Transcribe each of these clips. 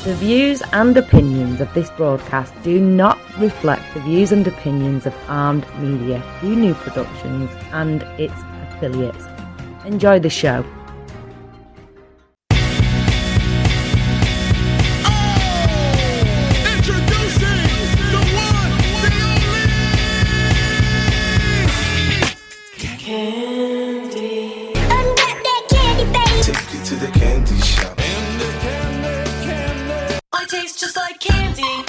The views and opinions of this broadcast do not reflect the views and opinions of Armed Media, New Productions and its affiliates. Enjoy the show. Just like candy.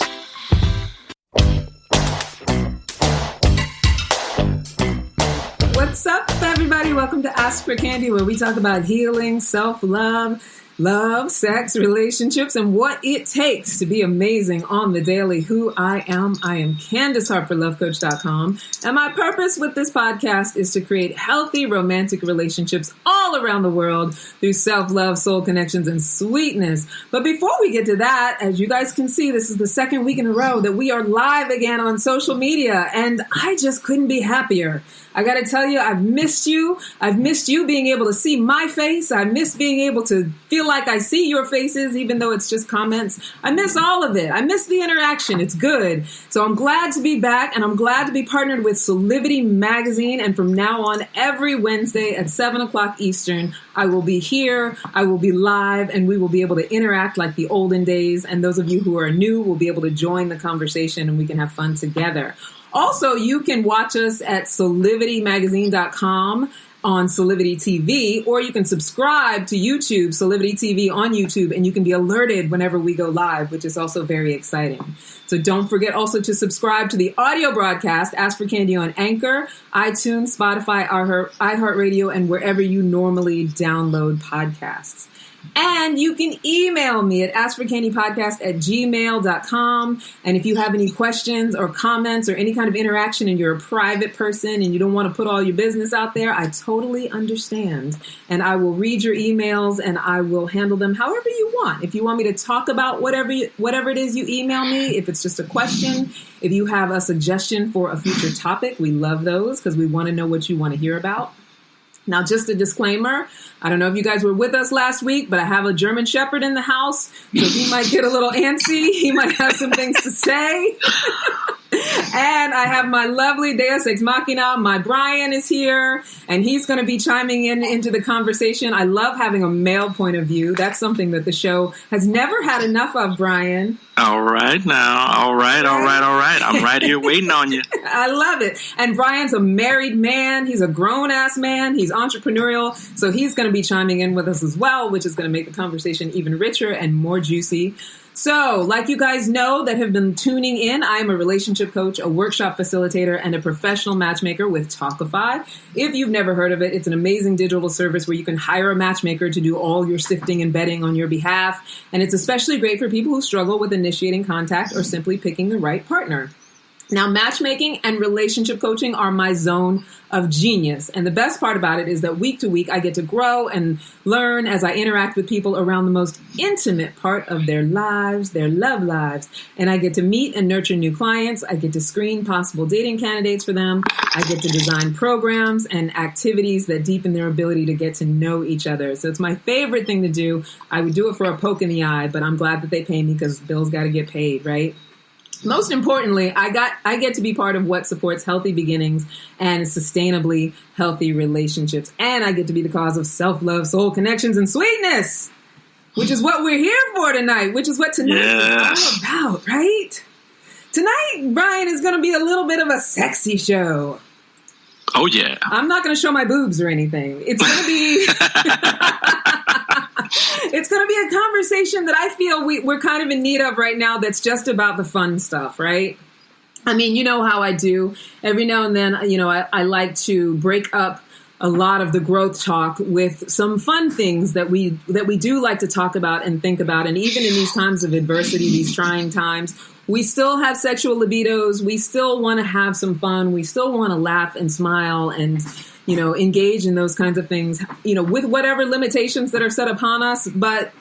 What's up, everybody? Welcome to Ask for Candy, where we talk about healing, self-love, love, sex, relationships, and what it takes to be amazing on the daily. Who I am Candace Harper, lovecoach.com, and my purpose with this podcast is to create healthy romantic relationships all around the world through self-love, soul connections, and sweetness. But before we get to that, as you guys can see, this is the second week in a row that we are live again on social media, and I just couldn't be happier. I got to tell you, I've missed you. I've missed you being able to see my face. I miss being able to feel like I see your faces, even though it's just comments. I miss all of it. I miss the interaction. It's good. So I'm glad to be back, and I'm glad to be partnered with Solivity Magazine. And from now on, every Wednesday at 7 o'clock Eastern, I will be here. I will be live, and we will be able to interact like the olden days. And those of you who are new will be able to join the conversation, and we can have fun together. Also, you can watch us at solivitymagazine.com on Solivity TV, or you can subscribe to YouTube, Solivity TV on YouTube, and you can be alerted whenever we go live, which is also very exciting. So don't forget also to subscribe to the audio broadcast, Ask for Candy on Anchor, iTunes, Spotify, iHeartRadio, and wherever you normally download podcasts. And you can email me at askforcandypodcast@gmail.com. And if you have any questions or comments or any kind of interaction and you're a private person and you don't want to put all your business out there, I totally understand. And I will read your emails and I will handle them however you want. If you want me to talk about whatever it is you email me, if it's just a question, if you have a suggestion for a future topic, we love those because we want to know what you want to hear about. Now, just a disclaimer, I don't know if you guys were with us last week, but I have a German Shepherd in the house, so he might get a little antsy. He might have some things to say. And I have my lovely Deus Ex Machina. My Brian is here, and he's going to be chiming into the conversation. I love having a male point of view. That's something that the show has never had enough of, Brian. All right now. All right. I'm right here waiting on you. I love it. And Brian's a married man. He's a grown-ass man. He's entrepreneurial. So he's going to be chiming in with us as well, which is going to make the conversation even richer and more juicy. So, like you guys know that have been tuning in, I am a relationship coach, a workshop facilitator, and a professional matchmaker with Talkify. If you've never heard of it, it's an amazing digital service where you can hire a matchmaker to do all your sifting and vetting on your behalf. And it's especially great for people who struggle with initiating contact or simply picking the right partner. Now, matchmaking and relationship coaching are my zone of genius. And the best part about it is that week to week, I get to grow and learn as I interact with people around the most intimate part of their lives, their love lives. And I get to meet and nurture new clients. I get to screen possible dating candidates for them. I get to design programs and activities that deepen their ability to get to know each other. So it's my favorite thing to do. I would do it for a poke in the eye, but I'm glad that they pay me because bills got to get paid, right? Most importantly, I get to be part of what supports healthy beginnings and sustainably healthy relationships. And I get to be the cause of self-love, soul connections, and sweetness, which is what we're here for tonight, which is what tonight is all about, right? Tonight, Brian, is going to be a little bit of a sexy show. Oh, yeah. I'm not going to show my boobs or anything. It's going to be... It's going to be a conversation that I feel we're kind of in need of right now that's just about the fun stuff, right? I mean, you know how I do. Every now and then, you know, I like to break up a lot of the growth talk with some fun things that we do like to talk about and think about. And even in these times of adversity, these trying times, we still have sexual libidos. We still want to have some fun. We still want to laugh and smile and, you know, engage in those kinds of things, you know, with whatever limitations that are set upon us. But,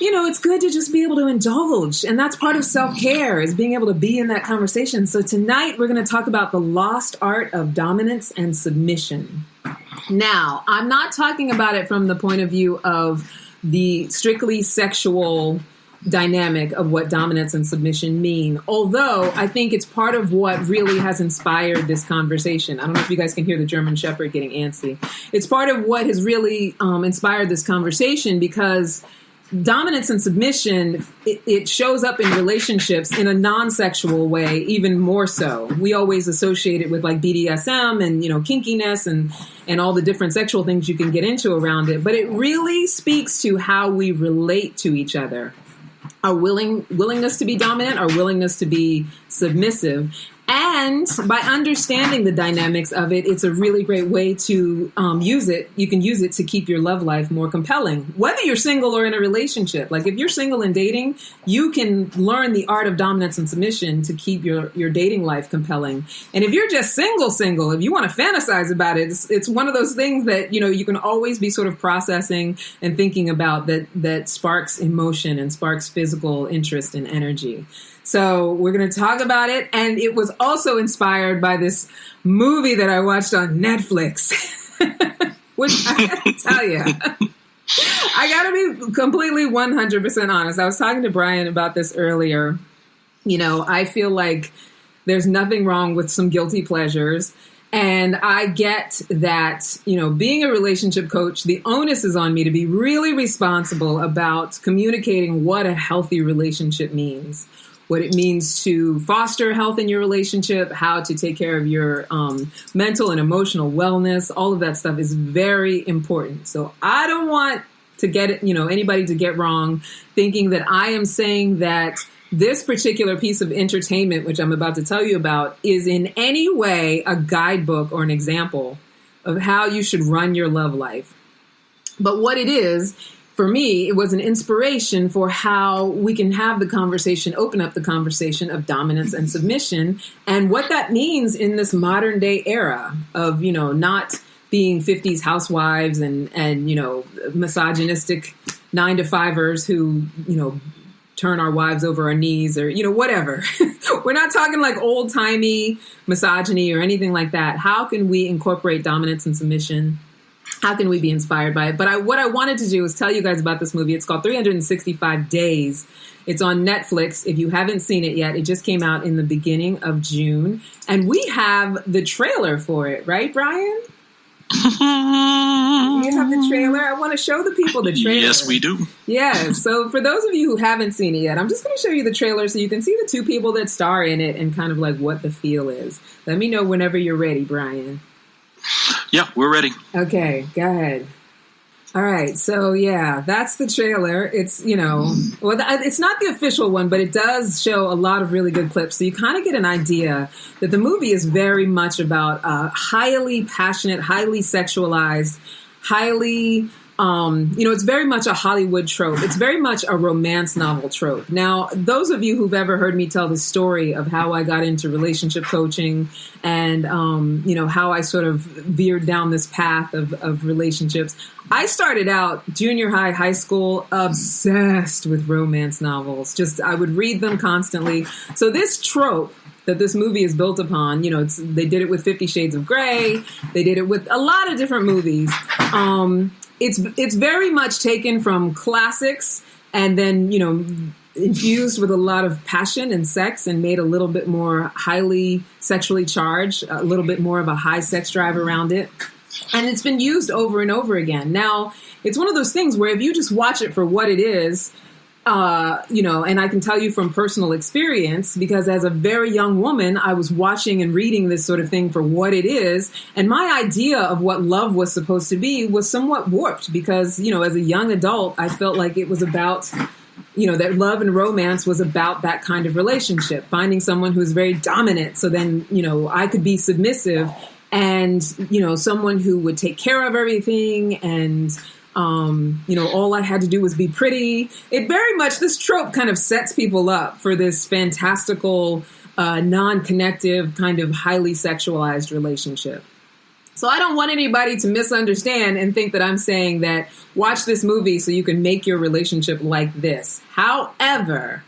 you know, it's good to just be able to indulge. And that's part of self-care, is being able to be in that conversation. So tonight we're going to talk about the lost art of dominance and submission. Now, I'm not talking about it from the point of view of the strictly sexual dynamic of what dominance and submission mean. Although I think it's part of what really has inspired this conversation. I don't know if you guys can hear the German Shepherd getting antsy. It's part of what has really inspired this conversation, because dominance and submission, it shows up in relationships in a non-sexual way, even more so. We always associate it with like BDSM and, kinkiness and all the different sexual things you can get into around it. But it really speaks to how we relate to each other. Our willingness to be dominant, our willingness to be submissive. And by understanding the dynamics of it, it's a really great way to use it. You can use it to keep your love life more compelling, whether you're single or in a relationship. Like if you're single and dating, you can learn the art of dominance and submission to keep your dating life compelling. And if you're just single, if you want to fantasize about it, it's one of those things that, you can always be sort of processing and thinking about that sparks emotion and sparks physical interest and energy. So we're going to talk about it. And it was also inspired by this movie that I watched on Netflix, which I got to tell you, I got to be completely 100% honest. I was talking to Brian about this earlier. I feel like there's nothing wrong with some guilty pleasures. And I get that, being a relationship coach, the onus is on me to be really responsible about communicating what a healthy relationship means. What it means to foster health in your relationship, how to take care of your mental and emotional wellness. All of that stuff is very important. So I don't want to get anybody to get wrong thinking that I am saying that this particular piece of entertainment, which I'm about to tell you about, is in any way a guidebook or an example of how you should run your love life. But what it is, for me, it was an inspiration for how we can have the conversation, open up the conversation of dominance and submission, and what that means in this modern day era of, not being 50s housewives and misogynistic 9-to-5ers who, turn our wives over our knees or, whatever. We're not talking like old timey misogyny or anything like that. How can we incorporate dominance and submission? How can we be inspired by it? But what I wanted to do is tell you guys about this movie. It's called 365 Days. It's on Netflix. If you haven't seen it yet, it just came out in the beginning of June. And we have the trailer for it, right, Brian? You have the trailer? I want to show the people the trailer. Yes, we do. Yeah, so for those of you who haven't seen it yet, I'm just going to show you the trailer so you can see the two people that star in it and kind of like what the feel is. Let me know whenever you're ready, Brian. Yeah, we're ready. Okay, go ahead. All right, so yeah, that's the trailer. It's, it's not the official one, but it does show a lot of really good clips. So you kind of get an idea that the movie is very much about highly passionate, highly sexualized, highly, it's very much a Hollywood trope. It's very much a romance novel trope. Now, those of you who've ever heard me tell the story of how I got into relationship coaching and, how I sort of veered down this path of relationships, I started out junior high, high school, obsessed with romance novels. I would read them constantly. So this trope that this movie is built upon, they did it with 50 Shades of Grey. They did it with a lot of different movies. It's very much taken from classics and then, infused with a lot of passion and sex and made a little bit more highly sexually charged, a little bit more of a high sex drive around it. And it's been used over and over again. Now, it's one of those things where if you just watch it for what it is, and I can tell you from personal experience, because as a very young woman, I was watching and reading this sort of thing for what it is. And my idea of what love was supposed to be was somewhat warped because, as a young adult, I felt like it was about, that love and romance was about that kind of relationship, finding someone who's very dominant. So then, I could be submissive and, someone who would take care of everything and, all I had to do was be pretty. It very much, this trope kind of sets people up for this fantastical, non-connective, kind of highly sexualized relationship. So I don't want anybody to misunderstand and think that I'm saying that watch this movie so you can make your relationship like this. However,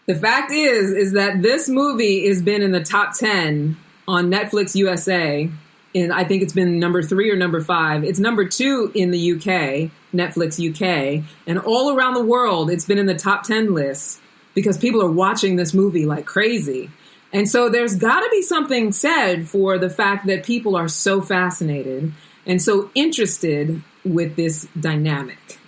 the fact is that this movie has been in the top 10 on Netflix USA I think it's been number 3 or number 5. It's number 2 in the UK, Netflix UK, and all around the world, it's been in the top 10 lists because people are watching this movie like crazy. And so there's got to be something said for the fact that people are so fascinated and so interested with this dynamic.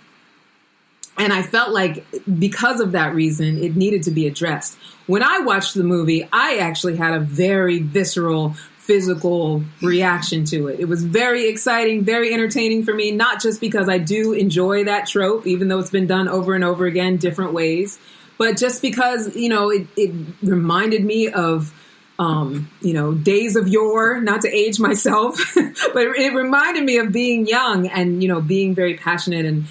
And I felt like because of that reason, it needed to be addressed. When I watched the movie, I actually had a very visceral, physical reaction to it. It was very exciting, very entertaining for me, not just because I do enjoy that trope, even though it's been done over and over again, different ways, but just because, it reminded me of, days of yore, not to age myself, but it reminded me of being young and, being very passionate and,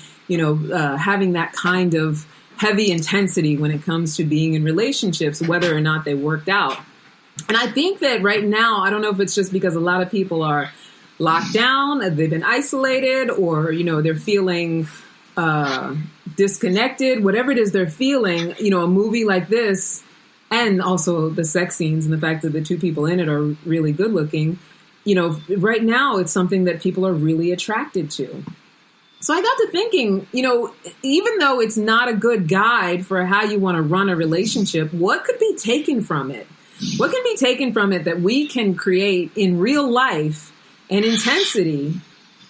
having that kind of heavy intensity when it comes to being in relationships, whether or not they worked out. And I think that right now, I don't know if it's just because a lot of people are locked down, they've been isolated, or, they're feeling disconnected, whatever it is they're feeling, a movie like this, and also the sex scenes and the fact that the 2 people in it are really good looking, right now it's something that people are really attracted to. So I got to thinking, even though it's not a good guide for how you want to run a relationship, what could be taken from it? What can be taken from it that we can create in real life and intensity,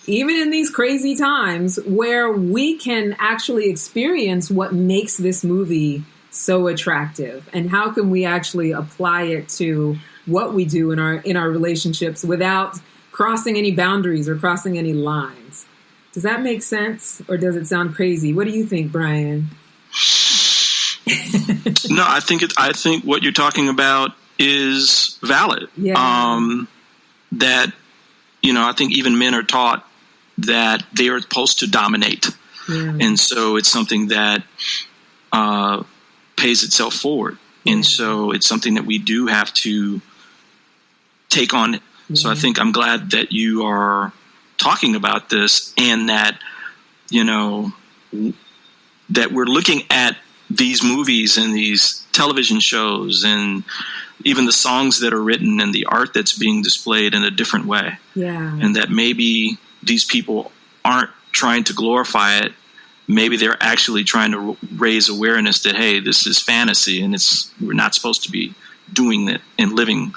even in these crazy times, where we can actually experience what makes this movie so attractive? And how can we actually apply it to what we do in our relationships without crossing any boundaries or crossing any lines? Does that make sense, or does it sound crazy? What do you think, Brian? No, I think what you're talking about is valid. Yeah. That, I think even men are taught that they are supposed to dominate. Yeah. And so it's something that pays itself forward. Yeah. And so it's something that we do have to take on. Yeah. So I think I'm glad that you are talking about this, and that, that we're looking at these movies and these television shows and even the songs that are written and the art that's being displayed in a different way. Yeah. And that maybe these people aren't trying to glorify it. Maybe they're actually trying to raise awareness that, hey, this is fantasy and we're not supposed to be doing it and living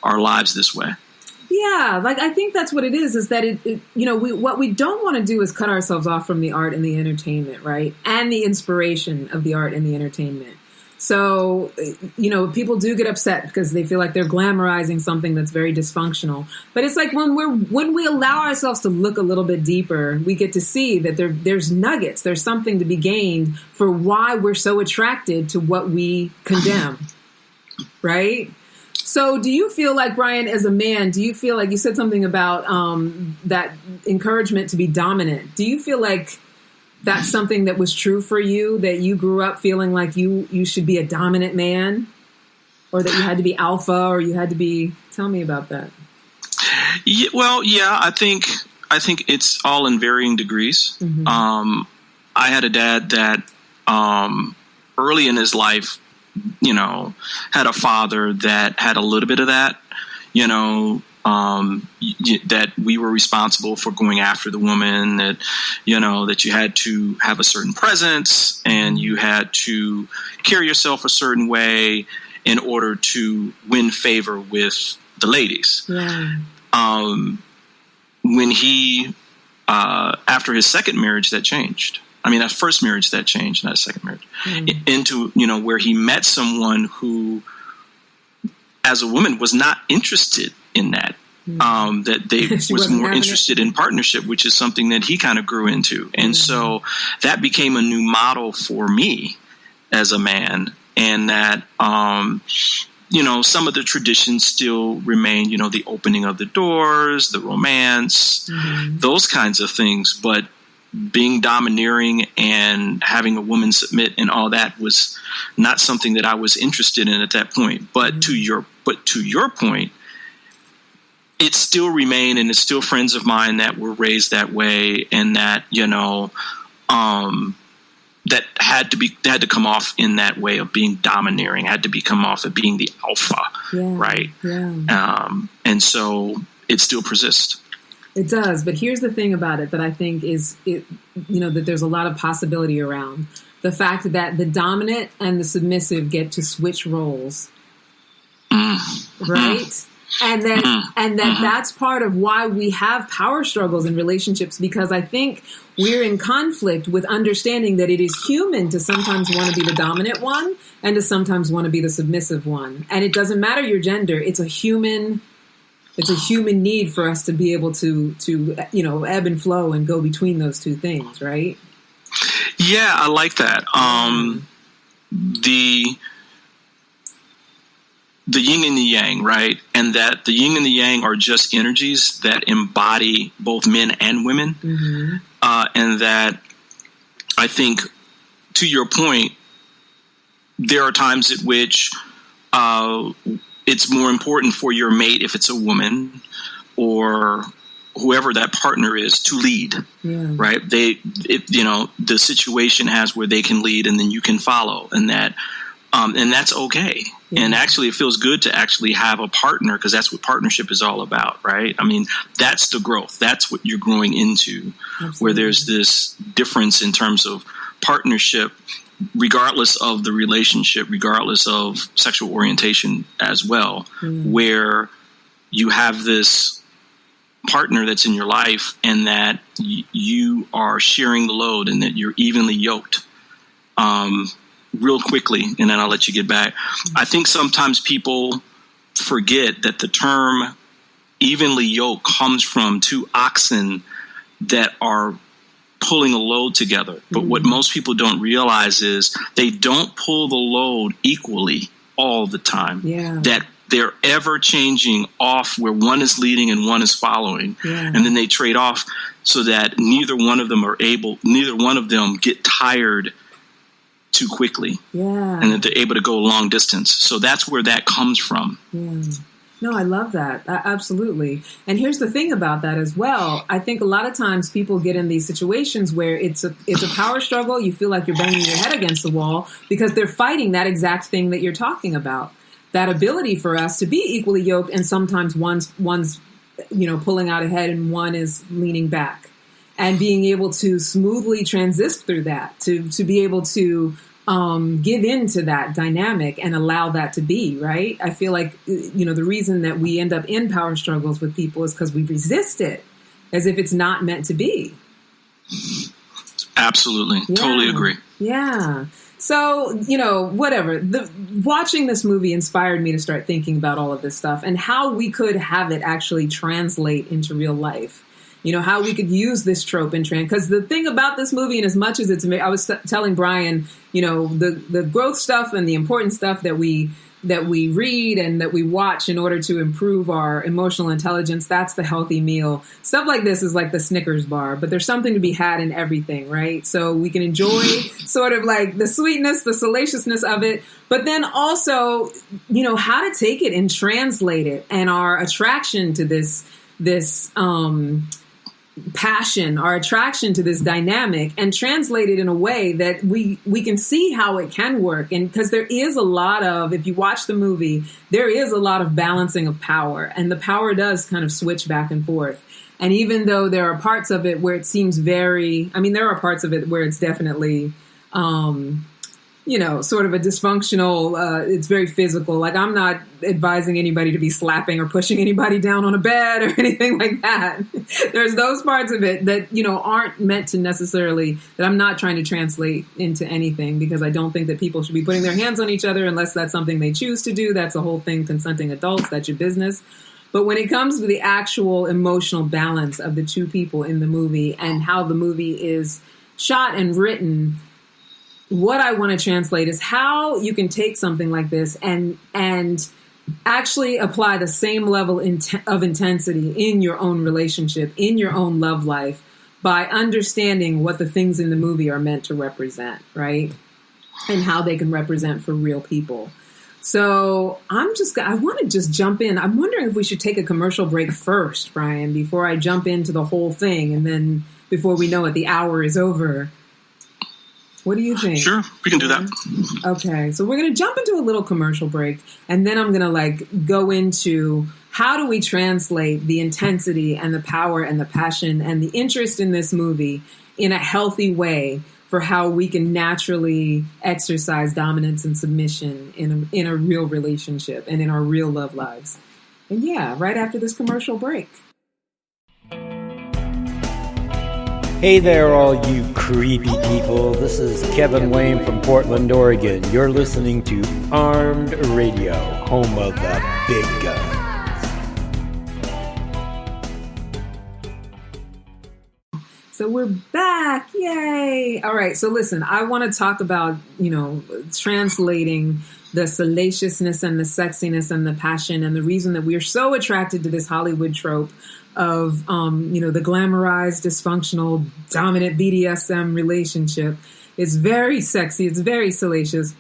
our lives this way. Yeah, I think that's what it is that what we don't want to do is cut ourselves off from the art and the entertainment, right? And the inspiration of the art and the entertainment. So, people do get upset because they feel like they're glamorizing something that's very dysfunctional. But it's like when we allow ourselves to look a little bit deeper, we get to see that there's nuggets, there's something to be gained for why we're so attracted to what we condemn, right? So do you feel like, Brian, as a man, do you feel like you said something about that encouragement to be dominant? Do you feel like that's something that was true for you, that you grew up feeling like you should be a dominant man, or that you had to be alpha, or you had to be? Tell me about that. Yeah, well, yeah, I think it's all in varying degrees. Mm-hmm. I had a dad that early in his life, had a father that had a little bit of that, that we were responsible for going after the woman, that, that you had to have a certain presence and you had to carry yourself a certain way in order to win favor with the ladies. Yeah. When he, after his second marriage, that changed. I mean, that first marriage that changed, not a second marriage, into, where he met someone who, as a woman, was not interested in that. That they was more interested in partnership, which is something that he kind of grew into. And so that became a new model for me as a man. And that, some of the traditions still remain, the opening of the doors, the romance, those kinds of things. But being domineering and having a woman submit and all that was not something that I was interested in at that point. But to your point, it still remained, and it's still friends of mine that were raised that way, and that that had to come off in that way of being domineering, had to come off of being the alpha, right? Yeah. And so it still persists. It does, but here's the thing about it that I think that there's a lot of possibility around. The fact that the dominant and the submissive get to switch roles, right? And that's part of why we have power struggles in relationships, because I think we're in conflict with understanding that it is human to sometimes want to be the dominant one and to sometimes want to be the submissive one. And it doesn't matter your gender. It's a human need for us to be able to ebb and flow and go between those two things, right? Yeah, I like that. The yin and the yang, right? And that the yin and the yang are just energies that embody both men and women. Mm-hmm. And that I think, to your point, there are times at which it's more important for your mate, if it's a woman or whoever that partner is, to lead, right? The situation has where they can lead and then you can follow, and that's okay. Yeah. And actually it feels good to actually have a partner, because that's what partnership is all about, right? I mean, that's the growth. That's what you're growing into. Absolutely. Where there's this difference in terms of partnership, regardless of the relationship, regardless of sexual orientation as well, where you have this partner that's in your life and that you are sharing the load and that you're evenly yoked. Real quickly, and then I'll let you get back. I think sometimes people forget that the term evenly yoked comes from two oxen that are pulling a load together. But what most people don't realize is they don't pull the load equally all the time. Yeah. That they're ever changing off, where one is leading and one is following. Yeah. And then they trade off so that neither one of them get tired too quickly. Yeah. And that they're able to go long distance. So that's where that comes from. Yeah. No, I love that. Absolutely. And here's the thing about that as well. I think a lot of times people get in these situations where it's a power struggle. You feel like you're banging your head against the wall because they're fighting that exact thing that you're talking about. That ability for us to be equally yoked, and sometimes one's pulling out ahead and one is leaning back. And being able to smoothly transist through that, to be able to give into that dynamic and allow that to be, right? I feel like, the reason that we end up in power struggles with people is because we resist it as if it's not meant to be. Absolutely. Yeah. Totally agree. Yeah. So, whatever. Watching this movie inspired me to start thinking about all of this stuff and how we could have it actually translate into real life. How we could use this trope in because the thing about this movie, and as much as it's, I was telling Brian, the growth stuff and the important stuff that we read and that we watch in order to improve our emotional intelligence, that's the healthy meal. Stuff like this is like the Snickers bar, but there's something to be had in everything, right? So we can enjoy sort of like the sweetness, the salaciousness of it, but then also, how to take it and translate it, and our attraction to this passion, our attraction to this dynamic, and translate it in a way that we can see how it can work. And because there is a lot of, if you watch the movie, there is a lot of balancing of power, and the power does kind of switch back and forth. And even though there are parts of it where it seems there are parts of it where it's definitely, sort of a dysfunctional, it's very physical. Like, I'm not advising anybody to be slapping or pushing anybody down on a bed or anything like that. There's those parts of it that, aren't meant to necessarily, that I'm not trying to translate into anything, because I don't think that people should be putting their hands on each other unless that's something they choose to do. That's the whole thing, consenting adults, that's your business. But when it comes to the actual emotional balance of the two people in the movie and how the movie is shot and written, what I want to translate is how you can take something like this and actually apply the same level of intensity in your own relationship, in your own love life, by understanding what the things in the movie are meant to represent, right? And how they can represent for real people. So I want to just jump in. I'm wondering if we should take a commercial break first, Brian, before I jump into the whole thing. And then before we know it, the hour is over. What do you think? Sure, we can do that. Okay, so we're going to jump into a little commercial break, and then I'm going to go into how do we translate the intensity and the power and the passion and the interest in this movie in a healthy way for how we can naturally exercise dominance and submission in a real relationship and in our real love lives? And yeah, right after this commercial break. Hey there, all you creepy people. This is Kevin Wayne from Portland, Oregon. You're listening to Armed Radio, home of the big guns. So we're back. Yay. All right. So listen, I want to talk about, translating the salaciousness and the sexiness and the passion and the reason that we are so attracted to this Hollywood trope of, the glamorized, dysfunctional, dominant BDSM relationship. It's very sexy. It's very salacious.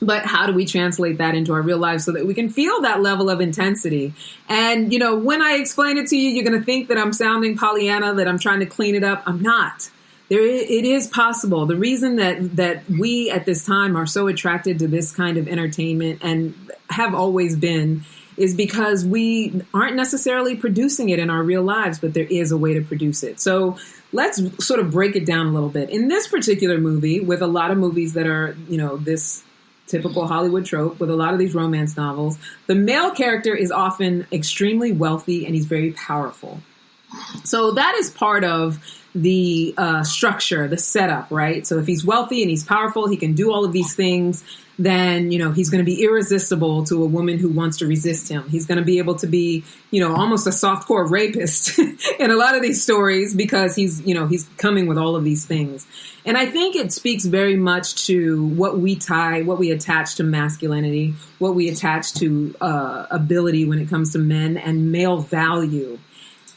But how do we translate that into our real lives so that we can feel that level of intensity? And, when I explain it to you, you're going to think that I'm sounding Pollyanna, that I'm trying to clean it up. I'm not. It is possible. The reason that we at this time are so attracted to this kind of entertainment and have always been is because we aren't necessarily producing it in our real lives, but there is a way to produce it. So let's sort of break it down a little bit. In this particular movie, with a lot of movies that are, this typical Hollywood trope, with a lot of these romance novels, the male character is often extremely wealthy and he's very powerful. So that is part of the structure, the setup, right? So if he's wealthy and he's powerful, he can do all of these things, then, he's going to be irresistible to a woman who wants to resist him. He's going to be able to be, almost a softcore rapist in a lot of these stories because he's coming with all of these things. And I think it speaks very much to what we attach to masculinity, what we attach to ability when it comes to men and male value.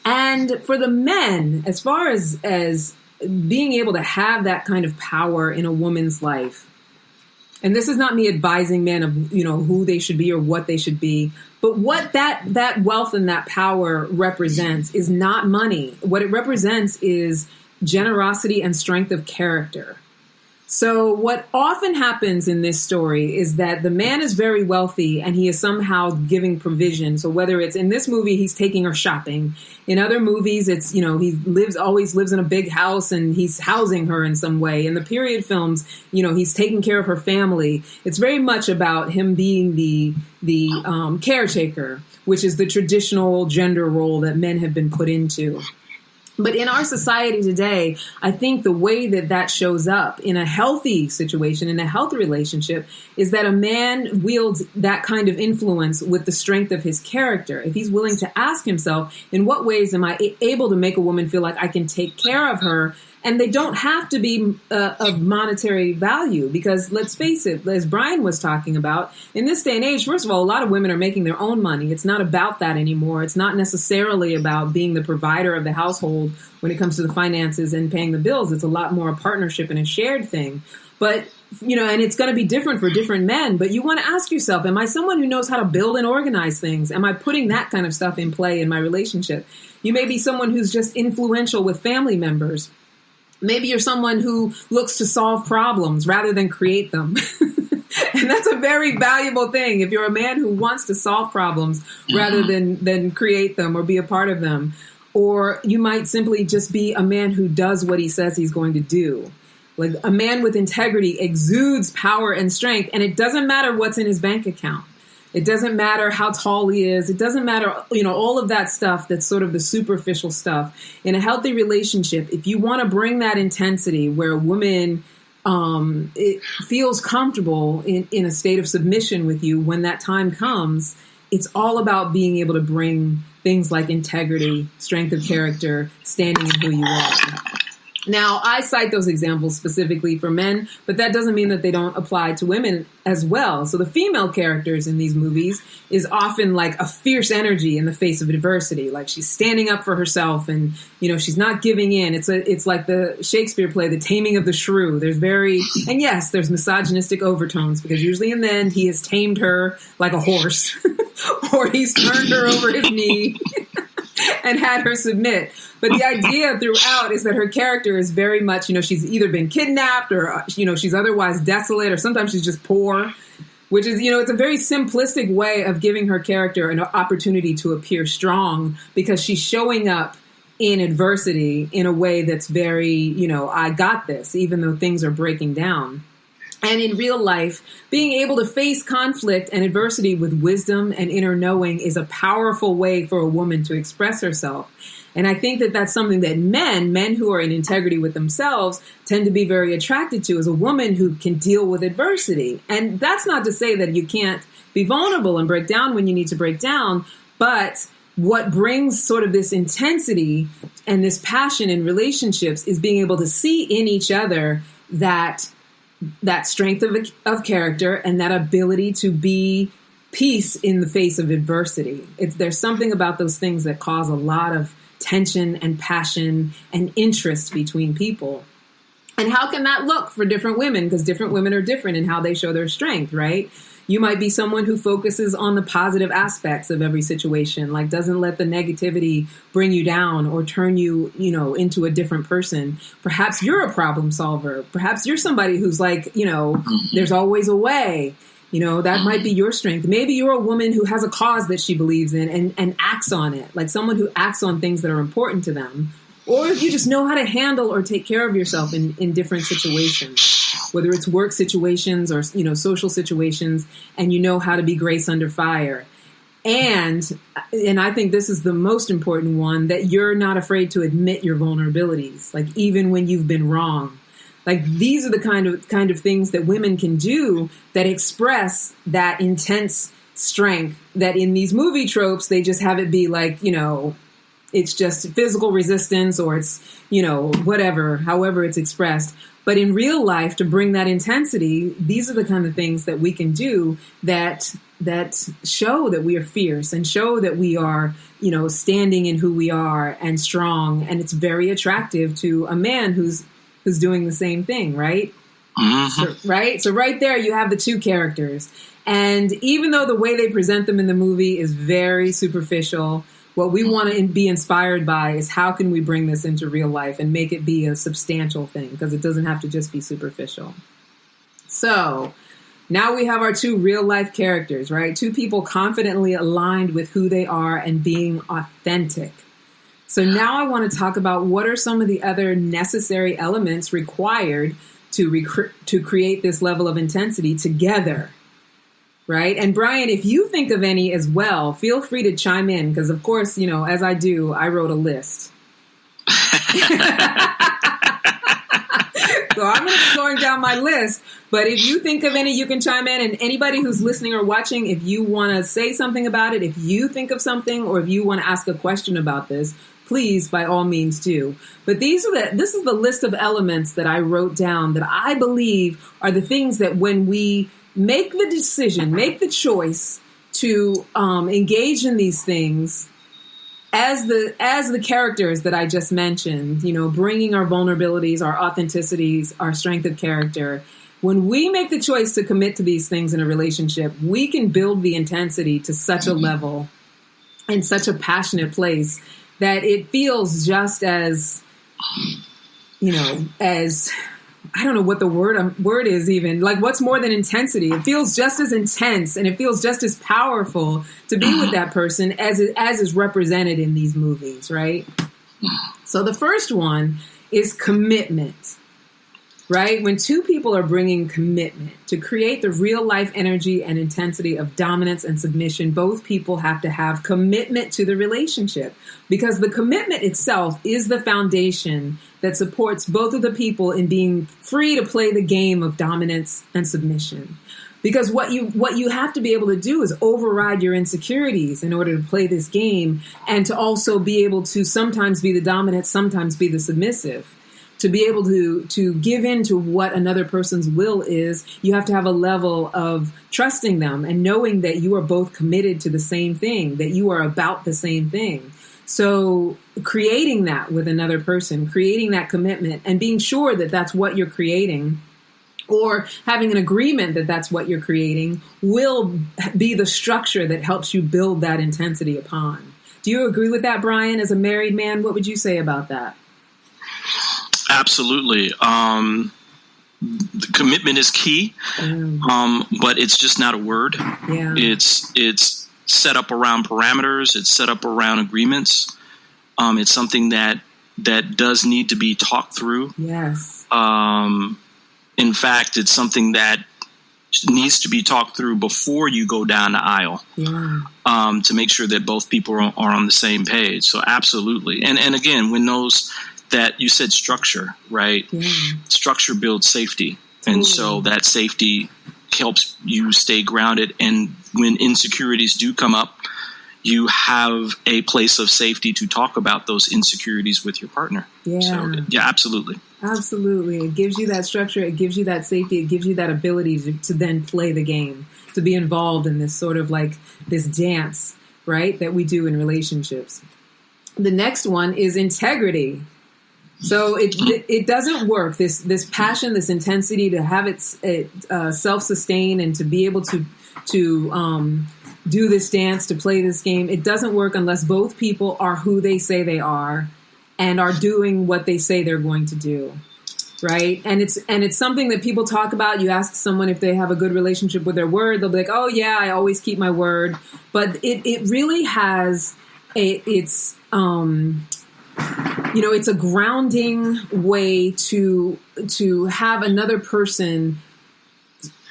And for the men, as far as being able to have that kind of power in a woman's life, and this is not me advising men of, who they should be or what they should be, but what that wealth and that power represents is not money. What it represents is generosity and strength of character. So what often happens in this story is that the man is very wealthy and he is somehow giving provision. So whether it's in this movie, he's taking her shopping. In other movies, it's, he always lives in a big house and he's housing her in some way. In the period films, he's taking care of her family. It's very much about him being the caretaker, which is the traditional gender role that men have been put into. But in our society today, I think the way that shows up in a healthy situation, in a healthy relationship, is that a man wields that kind of influence with the strength of his character. If he's willing to ask himself, in what ways am I able to make a woman feel like I can take care of her? And they don't have to be of monetary value because, let's face it, as Brian was talking about, in this day and age, first of all, a lot of women are making their own money. It's not about that anymore. It's not necessarily about being the provider of the household when it comes to the finances and paying the bills. It's a lot more a partnership and a shared thing. But, and it's going to be different for different men. But you want to ask yourself, am I someone who knows how to build and organize things? Am I putting that kind of stuff in play in my relationship? You may be someone who's just influential with family members. Maybe you're someone who looks to solve problems rather than create them. And that's a very valuable thing. If you're a man who wants to solve problems rather than create them or be a part of them. Or you might simply just be a man who does what he says he's going to do. Like a man with integrity exudes power and strength, and it doesn't matter what's in his bank account. It doesn't matter how tall he is. It doesn't matter, all of that stuff that's sort of the superficial stuff. In a healthy relationship, if you want to bring that intensity where a woman it feels comfortable in a state of submission with you when that time comes, it's all about being able to bring things like integrity, strength of character, standing in who you are. Now, I cite those examples specifically for men, but that doesn't mean that they don't apply to women as well. So the female characters in these movies is often like a fierce energy in the face of adversity. Like she's standing up for herself and, she's not giving in. It's like the Shakespeare play, The Taming of the Shrew. There's there's misogynistic overtones because usually in the end he has tamed her like a horse or he's turned her over his knee and had her submit. But the idea throughout is that her character is very much, she's either been kidnapped or, she's otherwise desolate or sometimes she's just poor. which is, it's a very simplistic way of giving her character an opportunity to appear strong, because she's showing up in adversity in a way that's very, I got this, even though things are breaking down. And in real life, being able to face conflict and adversity with wisdom and inner knowing is a powerful way for a woman to express herself. And I think that that's something that men who are in integrity with themselves tend to be very attracted to, is a woman who can deal with adversity. And that's not to say that you can't be vulnerable and break down when you need to break down, but what brings sort of this intensity and this passion in relationships is being able to see in each other that strength of character and that ability to be peace in the face of adversity. There's something about those things that cause a lot of tension and passion and interest between people. And how can that look for different women? Because different women are different in how they show their strength, right? You might be someone who focuses on the positive aspects of every situation, like doesn't let the negativity bring you down or turn you, into a different person. Perhaps you're a problem solver. Perhaps you're somebody who's like, there's always a way. That might be your strength. Maybe you're a woman who has a cause that she believes in and acts on it, like someone who acts on things that are important to them. Or if you just know how to handle or take care of yourself in different situations, whether it's work situations or, social situations, and you know how to be grace under fire. And I think this is the most important one, that you're not afraid to admit your vulnerabilities, like even when you've been wrong. Like these are the kind of things that women can do that express that intense strength that in these movie tropes, they just have it be like, it's just physical resistance or it's, whatever, however it's expressed. But in real life, to bring that intensity, these are the kind of things that we can do that show that we are fierce and show that we are, standing in who we are and strong. And it's very attractive to a man who's doing the same thing, right? Mm-hmm. So right there, you have the two characters. And even though the way they present them in the movie is very superficial, what we want to be inspired by is how can we bring this into real life and make it be a substantial thing, because it doesn't have to just be superficial. So now we have our two real life characters, right? Two people confidently aligned with who they are and being authentic. So now I want to talk about what are some of the other necessary elements required to create this level of intensity together, right? And Brian, if you think of any as well, feel free to chime in, because of course, as I do, I wrote a list. So I'm going down my list, but if you think of any, you can chime in. And anybody who's listening or watching, if you want to say something about it, if you think of something, or if you want to ask a question about this, please, by all means, do. But this is the list of elements that I wrote down that I believe are the things that when we make the decision, make the choice to engage in these things as the characters that I just mentioned, bringing our vulnerabilities, our authenticities, our strength of character. When we make the choice to commit to these things in a relationship, we can build the intensity to such a level and such a passionate place that it feels just as, as, I don't know what the word is even, like what's more than intensity? It feels just as intense and it feels just as powerful to be with that person as is represented in these movies, right? So the first one is commitment. Right? When two people are bringing commitment to create the real life energy and intensity of dominance and submission, both people have to have commitment to the relationship, because the commitment itself is the foundation that supports both of the people in being free to play the game of dominance and submission. Because what you have to be able to do is override your insecurities in order to play this game, and to also be able to sometimes be the dominant, sometimes be the submissive. To be able to give in to what another person's will is, you have to have a level of trusting them and knowing that you are both committed to the same thing, that you are about the same thing. So creating that with another person, creating that commitment and being sure that that's what you're creating, or having an agreement that that's what you're creating, will be the structure that helps you build that intensity upon. Do you agree with that, Brian? As a married man, what would you say about that? Absolutely. the commitment is key, but it's just not a word. Yeah. It's set up around parameters. It's set up around agreements. It's something that does need to be talked through. Yes. In fact, it's something that needs to be talked through before you go down the aisle. Yeah. To make sure that both people are on the same page. So absolutely. And again, when those that you said structure, right? Yeah. Structure builds safety. Totally. And so that safety helps you stay grounded. And when insecurities do come up, you have a place of safety to talk about those insecurities with your partner. Yeah. So, yeah, absolutely. Absolutely. It gives you that structure. It gives you that safety. It gives you that ability to then play the game, to be involved in this sort of like this dance, right, that we do in relationships. The next one is integrity. So it doesn't work. This passion, this intensity, to have it self-sustain and to be able to do this dance, to play this game. It doesn't work unless both people are who they say they are and are doing what they say they're going to do. Right. And it's something that people talk about. You ask someone if they have a good relationship with their word. They'll be like, oh, yeah, I always keep my word. But it really has it's a grounding way to have another person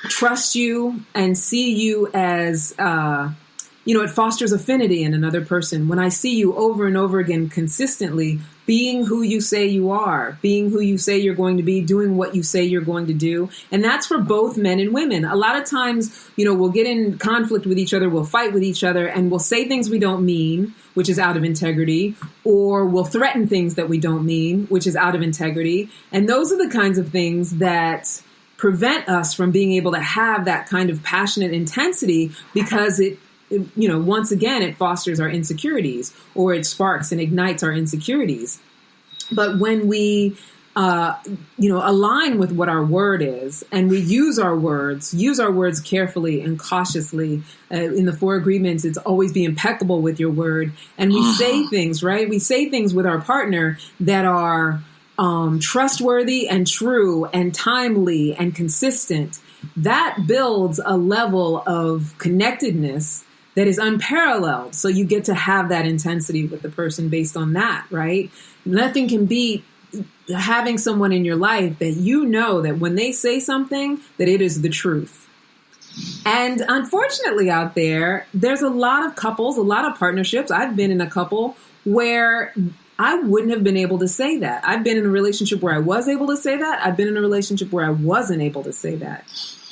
trust you and see you as, it fosters affinity in another person. When I see you over and over again consistently being who you say you are, being who you say you're going to be, doing what you say you're going to do. And that's for both men and women. A lot of times, we'll get in conflict with each other, we'll fight with each other, and we'll say things we don't mean, which is out of integrity, or we'll threaten things that we don't mean, which is out of integrity. And those are the kinds of things that prevent us from being able to have that kind of passionate intensity, because once again, it fosters our insecurities, or it sparks and ignites our insecurities. But when we, align with what our word is, and we use our words carefully and cautiously, in the 4 agreements, it's always be impeccable with your word. And we say things, right? We say things with our partner that are trustworthy and true and timely and consistent. That builds a level of connectedness that is unparalleled. So you get to have that intensity with the person based on that, right? Nothing can beat having someone in your life that that when they say something, that it is the truth. And unfortunately out there's a lot of couples, a lot of partnerships. I've been in a couple where I wouldn't have been able to say that. I've been in a relationship where I was able to say that. I've been in a relationship where I wasn't able to say that.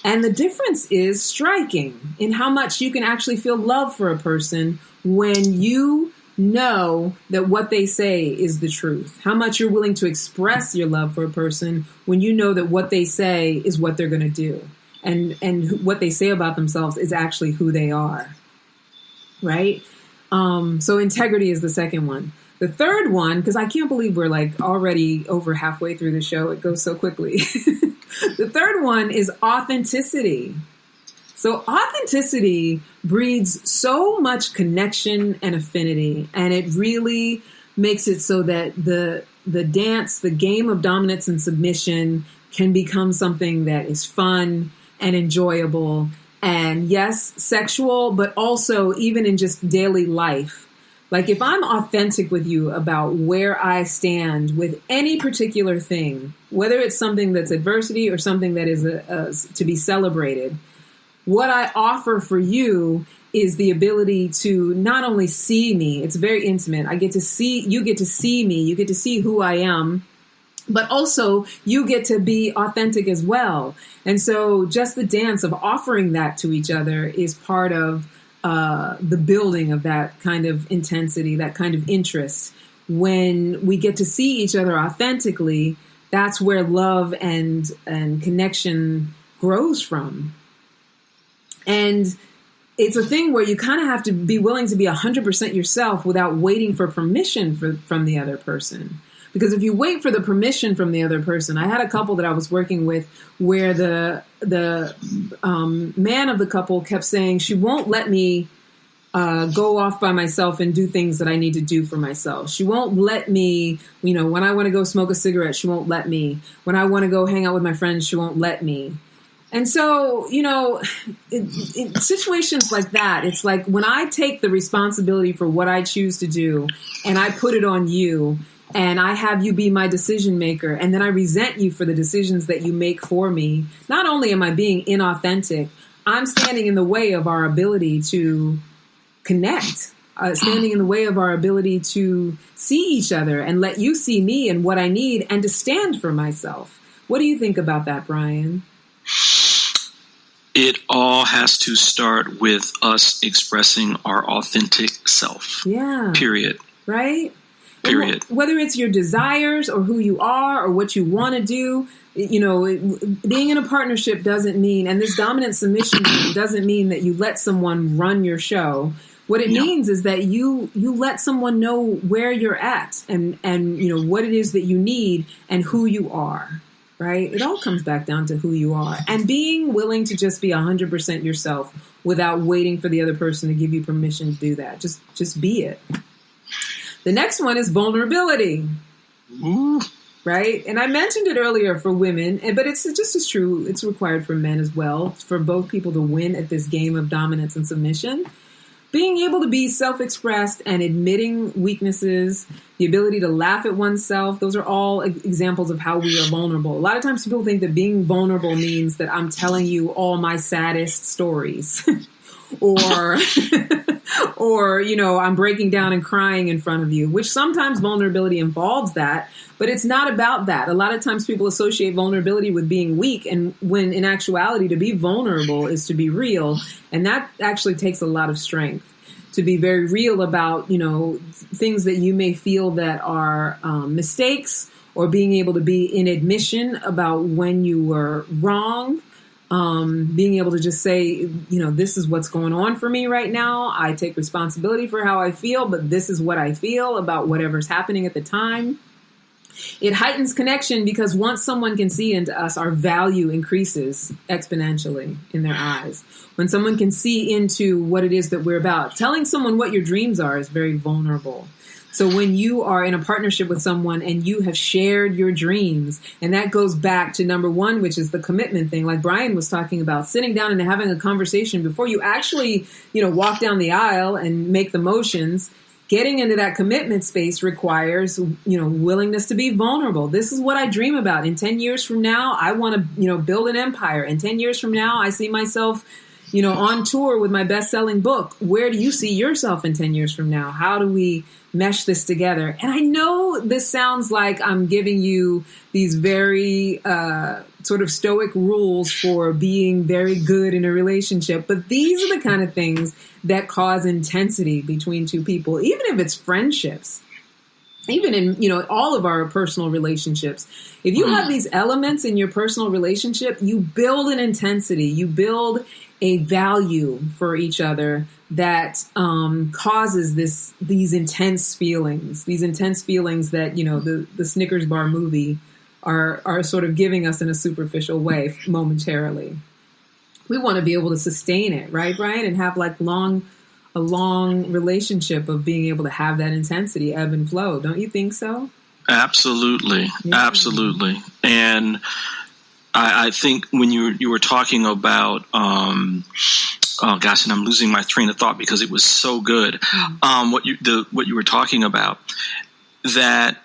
And the difference is striking in how much you can actually feel love for a person when you know that what they say is the truth. How much you're willing to express your love for a person when you know that what they say is what they're going to do. And what they say about themselves is actually who they are. Right? So integrity is the second one. The third one, because I can't believe we're like already over halfway through the show. It goes so quickly. The third one is authenticity. So authenticity breeds so much connection and affinity, and it really makes it so that the dance, the game of dominance and submission, can become something that is fun and enjoyable, and yes, sexual, but also even in just daily life. Like if I'm authentic with you about where I stand with any particular thing, whether it's something that's adversity or something that is to be celebrated, what I offer for you is the ability to not only see me, it's very intimate. You get to see me, you get to see who I am, but also you get to be authentic as well. And so just the dance of offering that to each other is part of the building of that kind of intensity, that kind of interest. When we get to see each other authentically, that's where love and connection grows from. And it's a thing where you kind of have to be willing to be 100% yourself without waiting for permission from the other person. Because if you wait for the permission from the other person, I had a couple that I was working with where the man of the couple kept saying, she won't let me go off by myself and do things that I need to do for myself. She won't let me, when I want to go smoke a cigarette, she won't let me. When I want to go hang out with my friends, she won't let me. And so, in situations like that, it's like when I take the responsibility for what I choose to do and I put it on you and I have you be my decision maker and then I resent you for the decisions that you make for me, not only am I being inauthentic, I'm standing in the way of our ability to connect, standing in the way of our ability to see each other and let you see me and what I need and to stand for myself. What do you think about that, Brian? It all has to start with us expressing our authentic self. Yeah. Period. Right? Period. Whether it's your desires or who you are or what you want to do, being in a partnership doesn't mean, and this dominant submission doesn't mean that you let someone run your show. What it means is that you let someone know where you're at and what it is that you need and who you are, right? It all comes back down to who you are and being willing to just be 100% yourself without waiting for the other person to give you permission to do that. Just be it. The next one is vulnerability. Ooh. Right? And I mentioned it earlier for women, but it's just as true. It's required for men as well, for both people to win at this game of dominance and submission. Being able to be self-expressed and admitting weaknesses, the ability to laugh at oneself, those are all examples of how we are vulnerable. A lot of times people think that being vulnerable means that I'm telling you all my saddest stories or I'm breaking down and crying in front of you, which sometimes vulnerability involves that, but it's not about that. A lot of times people associate vulnerability with being weak, and when in actuality, to be vulnerable is to be real. And that actually takes a lot of strength to be very real about, things that you may feel that are mistakes, or being able to be in admission about when you were wrong. Being able to just say, this is what's going on for me right now. I take responsibility for how I feel, but this is what I feel about whatever's happening at the time. It heightens connection because once someone can see into us, our value increases exponentially in their eyes. When someone can see into what it is that we're about, telling someone what your dreams are is very vulnerable. So when you are in a partnership with someone and you have shared your dreams, and that goes back to number one, which is the commitment thing, like Brian was talking about, sitting down and having a conversation before you actually, walk down the aisle and make the motions. Getting into that commitment space requires, willingness to be vulnerable. This is what I dream about. In 10 years from now, I want to, build an empire. In 10 years from now, I see myself, on tour with my best-selling book. Where do you see yourself in 10 years from now? How do we mesh this together? And I know this sounds like I'm giving you these very sort of stoic rules for being very good in a relationship, but these are the kind of things that cause intensity between two people, even if it's friendships. Even in, all of our personal relationships, if you have these elements in your personal relationship, you build an intensity, you build a value for each other that causes these intense feelings that, the Snickers bar movie are sort of giving us in a superficial way momentarily. We want to be able to sustain it, right, Brian? And have like a long relationship of being able to have that intensity ebb and flow. Don't you think so? Absolutely. Yeah. Absolutely. And I think when you were talking about, and I'm losing my train of thought because it was so good. What you were talking about, that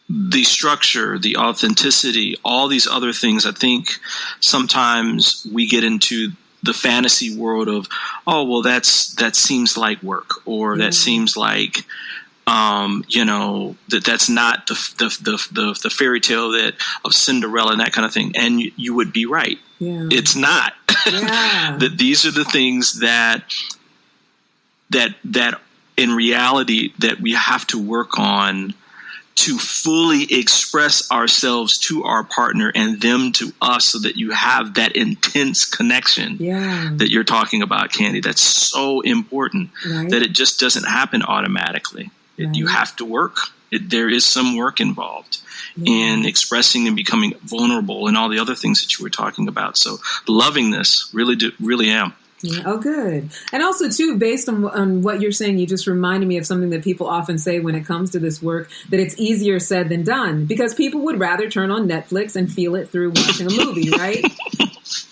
the structure, the authenticity, all these other things, I think sometimes we get into the fantasy world of, that seems like work, or that seems like, that's not the fairy tale of Cinderella and that kind of thing. And you would be right. Yeah. It's not. Yeah. That these are the things that in reality that we have to work on to fully express ourselves to our partner and them to us, so that you have that intense connection that you're talking about, Candy. That's so important, right? That it just doesn't happen automatically. Right. You have to work. There is some work involved in expressing and becoming vulnerable and all the other things that you were talking about. So loving this, really am. Yeah. Oh, good. And also, too, based on what you're saying, you just reminded me of something that people often say when it comes to this work, that it's easier said than done, because people would rather turn on Netflix and feel it through watching a movie, right?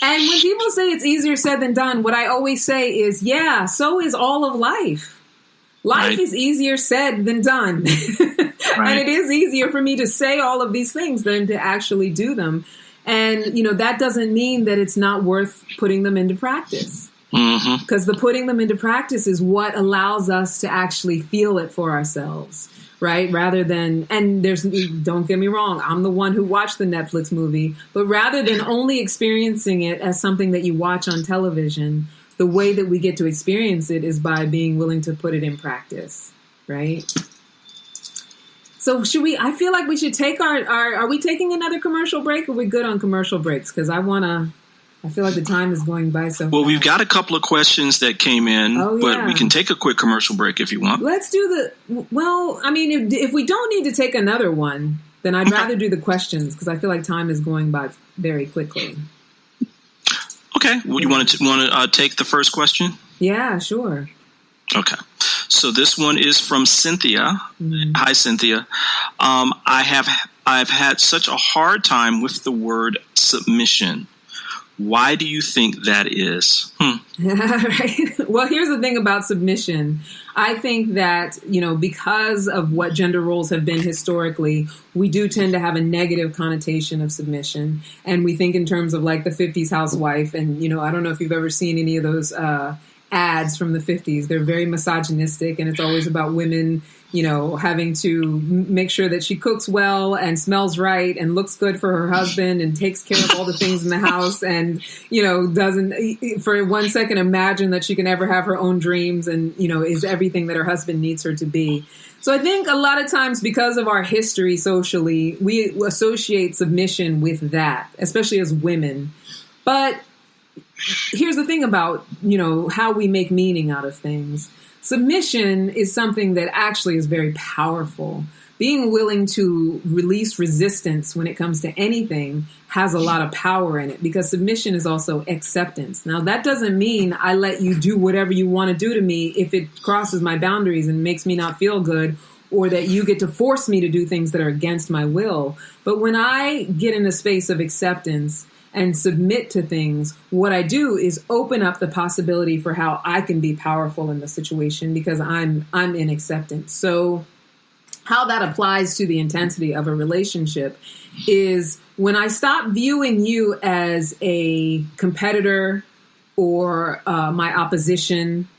And when people say it's easier said than done, what I always say is, yeah, so is all of life. Life is easier said than done. And it is easier for me to say all of these things than to actually do them. And, that doesn't mean that it's not worth putting them into practice. Because the putting them into practice is what allows us to actually feel it for ourselves, right? Rather than, and don't get me wrong, I'm the one who watched the Netflix movie, but rather than only experiencing it as something that you watch on television, the way that we get to experience it is by being willing to put it in practice, right? So I feel like we should take are we taking another commercial break, or are we good on commercial breaks? Because I feel like the time is going by so fast. Well, we've got a couple of questions that came in, but we can take a quick commercial break if you want. Let's do if we don't need to take another one, then I'd rather do the questions, because I feel like time is going by very quickly. Okay. Well, you want to take the first question? Yeah, sure. Okay. So this one is from Cynthia. Hi, Cynthia. I've had such a hard time with the word submission. Why do you think that is? Right. Well, here's the thing about submission. I think that, because of what gender roles have been historically, we do tend to have a negative connotation of submission. And we think in terms of like the 50s housewife. And, I don't know if you've ever seen any of those ads from the 50s. They're very misogynistic, and it's always about women, having to make sure that she cooks well and smells right and looks good for her husband and takes care of all the things in the house and, doesn't for 1 second imagine that she can ever have her own dreams and, is everything that her husband needs her to be. So I think a lot of times, because of our history socially, we associate submission with that, especially as women. But here's the thing about, how we make meaning out of things. Submission is something that actually is very powerful. Being willing to release resistance when it comes to anything has a lot of power in it, because submission is also acceptance. Now, that doesn't mean I let you do whatever you want to do to me if it crosses my boundaries and makes me not feel good, or that you get to force me to do things that are against my will. But when I get in a space of acceptance and submit to things, what I do is open up the possibility for how I can be powerful in the situation, because I'm in acceptance. So how that applies to the intensity of a relationship is when I stop viewing you as a competitor or my opposition,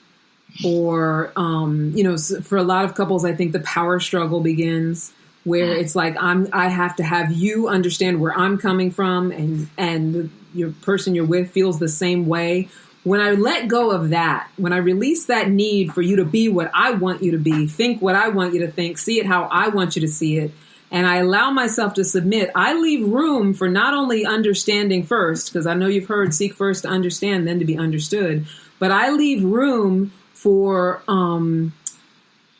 or, for a lot of couples, I think the power struggle begins, where it's like I have to have you understand where I'm coming from, and your person you're with feels the same way. When I let go of that, when I release that need for you to be what I want you to be, think what I want you to think, see it how I want you to see it, and I allow myself to submit, I leave room for not only understanding first, because I know you've heard seek first to understand, then to be understood, but I leave room for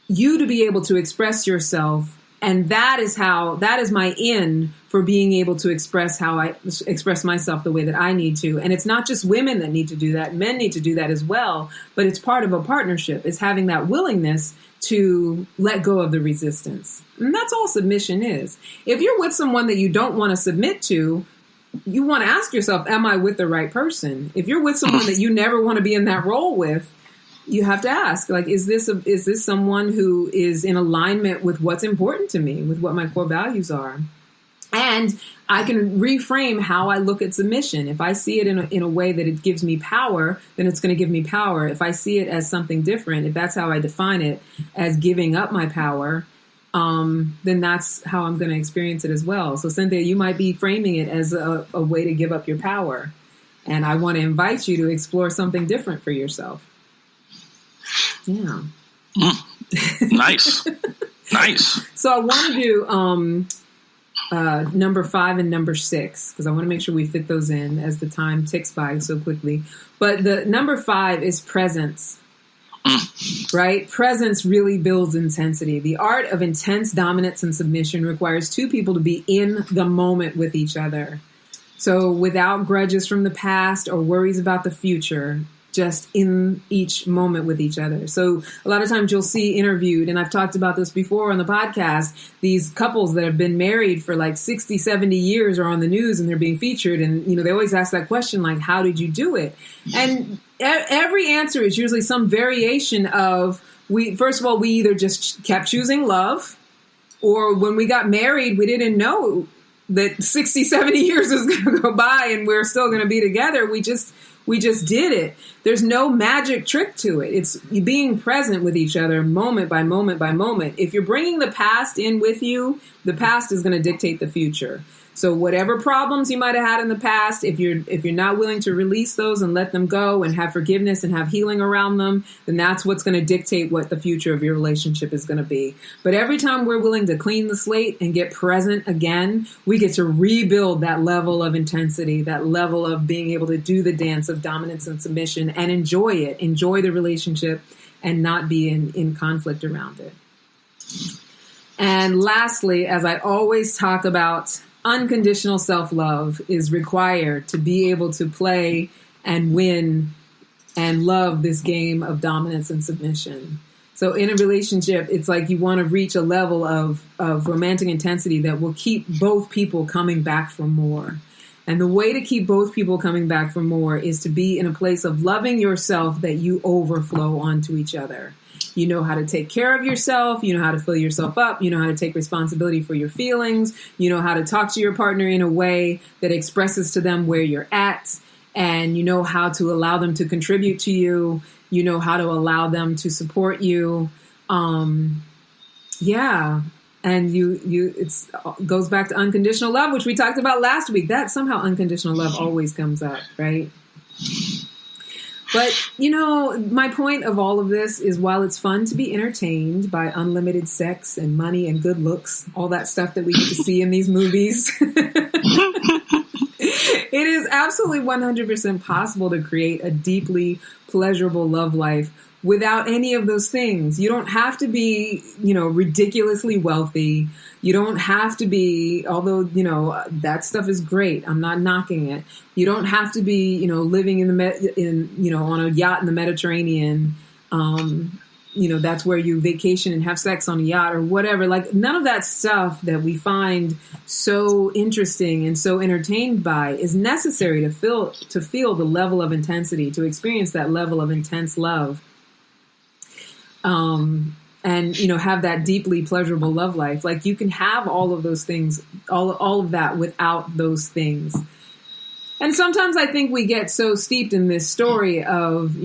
you to be able to express yourself. And that is my in for being able to express how I express myself the way that I need to. And it's not just women that need to do that. Men need to do that as well. But it's part of a partnership. It's having that willingness to let go of the resistance. And that's all submission is. If you're with someone that you don't want to submit to, you want to ask yourself, am I with the right person? If you're with someone that you never want to be in that role with, you have to ask, like, is this someone who is in alignment with what's important to me, with what my core values are? And I can reframe how I look at submission. If I see it in a way that it gives me power, then it's going to give me power. If I see it as something different, if that's how I define it, as giving up my power, then that's how I'm going to experience it as well. So, Cynthia, you might be framing it as a way to give up your power. And I want to invite you to explore something different for yourself. Yeah. Nice. Nice. So I want to do number 5 and number 6, because I want to make sure we fit those in as the time ticks by so quickly. But the number 5 is presence. Right? Presence really builds intensity. The art of intense dominance and submission requires two people to be in the moment with each other. So without grudges from the past or worries about the future, just in each moment with each other. So a lot of times you'll see interviewed, and I've talked about this before on the podcast, these couples that have been married for like 60, 70 years are on the news and they're being featured. And, they always ask that question, like, how did you do it? And every answer is usually some variation of, first of all, we either just kept choosing love, or when we got married, we didn't know that 60, 70 years is going to go by and we're still going to be together. We just did it. There's no magic trick to it. It's being present with each other moment by moment by moment. If you're bringing the past in with you, the past is going to dictate the future. So whatever problems you might have had in the past, if you're not willing to release those and let them go and have forgiveness and have healing around them, then that's what's going to dictate what the future of your relationship is going to be. But every time we're willing to clean the slate and get present again, we get to rebuild that level of intensity, that level of being able to do the dance of dominance and submission and enjoy it, enjoy the relationship and not be in conflict around it. And lastly, as I always talk about, unconditional self-love is required to be able to play and win and love this game of dominance and submission. So in a relationship, it's like you want to reach a level of romantic intensity that will keep both people coming back for more. And the way to keep both people coming back for more is to be in a place of loving yourself that you overflow onto each other. You know how to take care of yourself. You know how to fill yourself up. You know how to take responsibility for your feelings. You know how to talk to your partner in a way that expresses to them where you're at. And you know how to allow them to contribute to you. You know how to allow them to support you. And it goes back to unconditional love, which we talked about last week. That somehow unconditional love always comes up, right? But, my point of all of this is while it's fun to be entertained by unlimited sex and money and good looks, all that stuff that we get to see in these movies, it is absolutely 100% possible to create a deeply pleasurable love life without any of those things. You don't have to be, ridiculously wealthy. You don't have to be, although, that stuff is great. I'm not knocking it. You don't have to be, living on a yacht in the Mediterranean. That's where you vacation and have sex on a yacht or whatever. Like none of that stuff that we find so interesting and so entertained by is necessary to feel the level of intensity, to experience that level of intense love. And, have that deeply pleasurable love life. Like you can have all of those things, all of that without those things. And sometimes I think we get so steeped in this story of,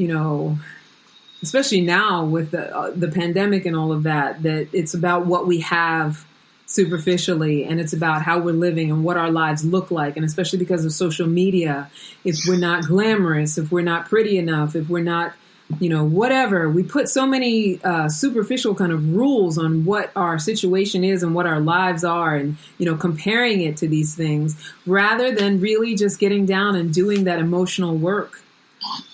especially now with the pandemic and all of that, that it's about what we have superficially and it's about how we're living and what our lives look like. And especially because of social media, if we're not glamorous, if we're not pretty enough, if we're not, whatever. We put so many superficial kind of rules on what our situation is and what our lives are and, comparing it to these things rather than really just getting down and doing that emotional work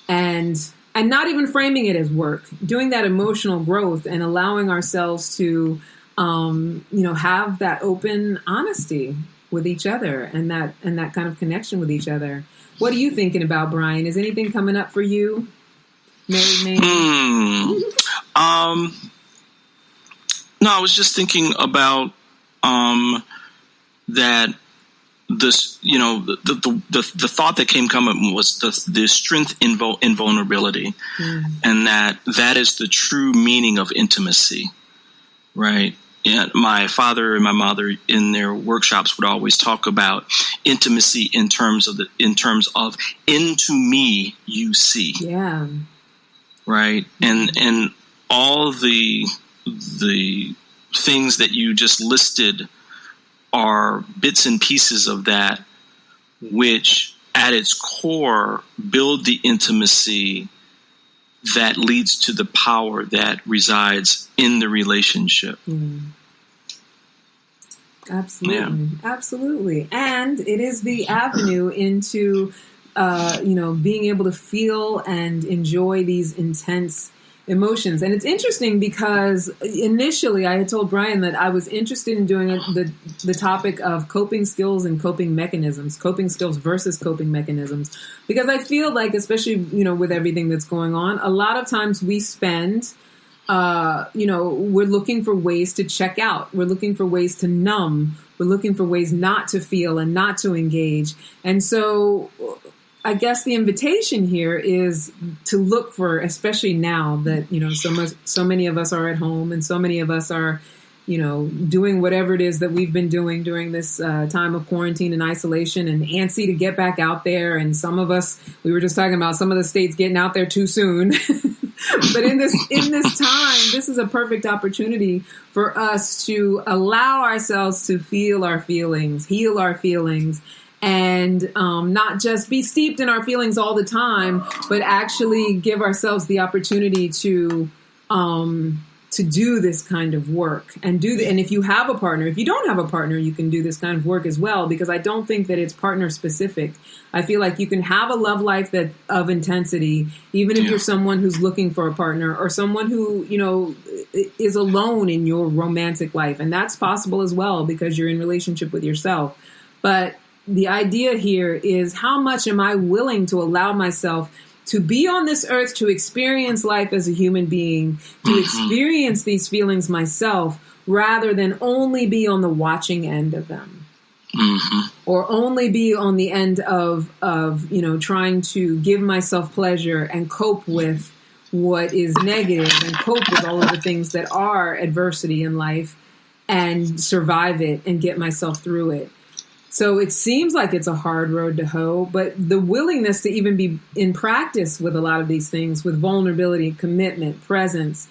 and not even framing it as work, doing that emotional growth and allowing ourselves to, have that open honesty with each other and that kind of connection with each other. What are you thinking about, Brian? Is anything coming up for you? Married man? No, I was just thinking about that. This, the thought that came coming was the strength in vulnerability, and that is the true meaning of intimacy, right? And my father and my mother in their workshops would always talk about intimacy in terms of into me you see. Yeah. Right. And all the things that you just listed are bits and pieces of that, which at its core build the intimacy that leads to the power that resides in the relationship. Absolutely. Yeah. Absolutely. And it is the avenue into, being able to feel and enjoy these intense emotions. And it's interesting because initially I had told Brian that I was interested in doing the topic of coping skills and coping mechanisms, coping skills versus coping mechanisms, because I feel like, especially, with everything that's going on, a lot of times we spend, we're looking for ways to check out. We're looking for ways to numb. We're looking for ways not to feel and not to engage. And so I guess the invitation here is to look for, especially now that, so many of us are at home and so many of us are, doing whatever it is that we've been doing during this time of quarantine and isolation, and antsy to get back out there. And some of us, we were just talking about some of the states getting out there too soon. But in this time, this is a perfect opportunity for us to allow ourselves to feel our feelings, heal our feelings, and not just be steeped in our feelings all the time, but actually give ourselves the opportunity to do this kind of work and and if you have a partner, if you don't have a partner, you can do this kind of work as well, because I don't think that it's partner specific. I feel like you can have a love life of intensity, even if you're someone who's looking for a partner or someone who, is alone in your romantic life. And that's possible as well because you're in relationship with yourself. But the idea here is, how much am I willing to allow myself to be on this earth, to experience life as a human being, to experience these feelings myself, rather than only be on the watching end of them, or only be on the end of trying to give myself pleasure and cope with what is negative and cope with all of the things that are adversity in life and survive it and get myself through it. So it seems like it's a hard road to hoe, but the willingness to even be in practice with a lot of these things, with vulnerability, commitment, presence,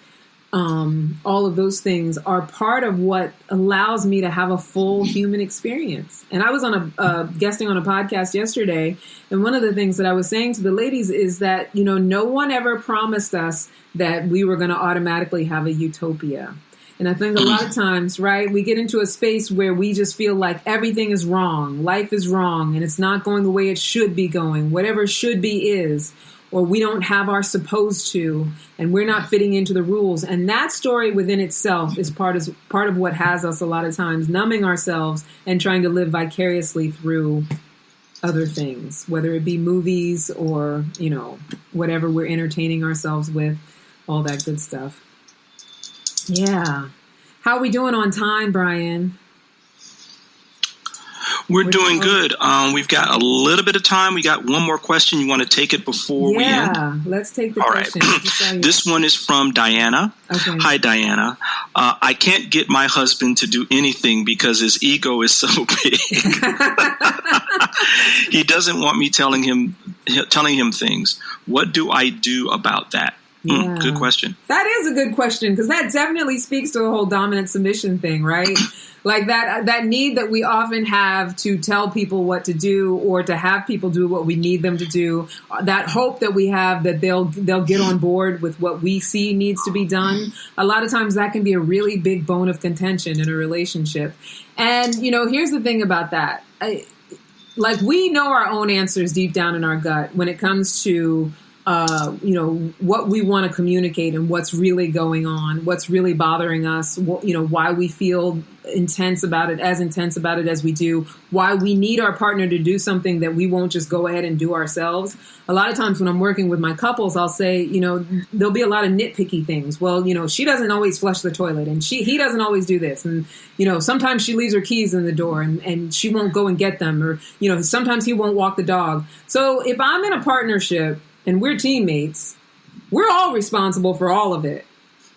all of those things are part of what allows me to have a full human experience. And I was on guesting on a podcast yesterday, and one of the things that I was saying to the ladies is that, no one ever promised us that we were going to automatically have a utopia. And I think a lot of times, right, we get into a space where we just feel like everything is wrong, life is wrong, and it's not going the way it should be going, whatever should be is, or we don't have our supposed to, and we're not fitting into the rules. And that story within itself is part of what has us a lot of times numbing ourselves and trying to live vicariously through other things, whether it be movies or, whatever we're entertaining ourselves with, all that good stuff. Yeah. How are we doing on time, Brian? We're doing good. We've got a little bit of time. We got one more question. You want to take it before we end? Yeah, let's take the All question. Right. This one is from Diana. Okay. Hi, Diana. I can't get my husband to do anything because his ego is so big. He doesn't want me telling him things. What do I do about that? Yeah. Good question. That is a good question, because that definitely speaks to the whole dominant submission thing, right? Like that need that we often have to tell people what to do, or to have people do what we need them to do. That hope that we have that they'll get on board with what we see needs to be done. A lot of times that can be a really big bone of contention in a relationship. And, here's the thing about that. We know our own answers deep down in our gut when it comes to what we want to communicate and what's really going on, what's really bothering us, why we feel intense about it as we do, why we need our partner to do something that we won't just go ahead and do ourselves. A lot of times when I'm working with my couples, I'll say, there'll be a lot of nitpicky things. Well, she doesn't always flush the toilet, and he doesn't always do this. And, sometimes she leaves her keys in the door and she won't go and get them, or, sometimes he won't walk the dog. So if I'm in a partnership and we're teammates, we're all responsible for all of it.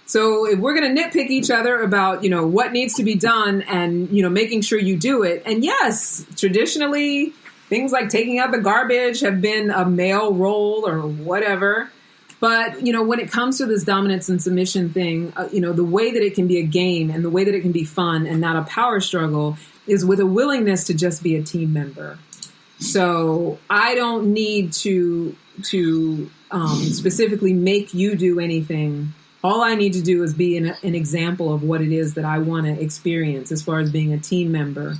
So if we're going to nitpick each other about, what needs to be done and, making sure you do it. And yes, traditionally, things like taking out the garbage have been a male role or whatever. But, when it comes to this dominance and submission thing, the way that it can be a game and the way that it can be fun and not a power struggle is with a willingness to just be a team member. So I don't need to specifically make you do anything. All I need to do is be an example of what it is that I want to experience as far as being a team member.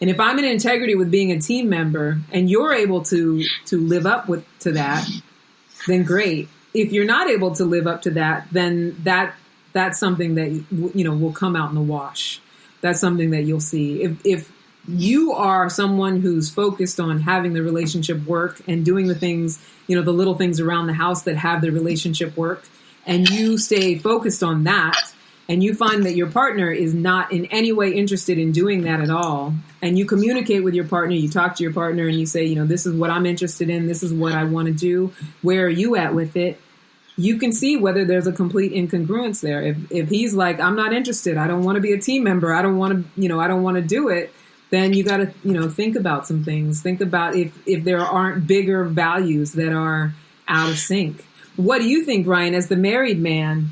And if I'm in integrity with being a team member and you're able to live up to that, then great. if you're not able to live up to that, then that's something that, you know, will come out in the wash. That's something that you'll see. If you are someone who's focused on having the relationship work and doing the things, you know, the little things around the house that have the relationship work, and you stay focused on that, and you find that your partner is not in any way interested in doing that at all, and you communicate with your partner, you talk to your partner and you say, you know, this is what I'm interested in, this is what I want to do, where are you at with it? You can see whether there's a complete incongruence there. If he's like, I'm not interested, I don't want to be a team member, I don't want to, you know, I don't want to do it, then you got to, you know, think about some things. Think about if there aren't bigger values that are out of sync. What do you think, Brian, as the married man,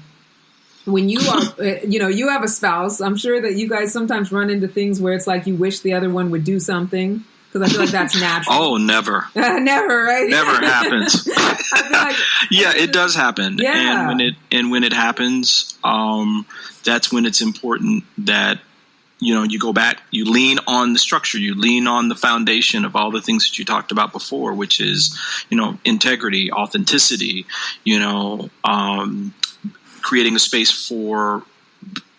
when you are, you know, you have a spouse, I'm sure that you guys sometimes run into things where it's like you wish the other one would do something, because I feel like that's natural. Oh, never. Never, right? Never happens. I feel like, yeah, it does happen. Yeah. And when it happens, that's when it's important that, you know, you go back, you lean on the structure, you lean on the foundation of all the things that you talked about before, which is, you know, integrity, authenticity, you know, creating a space for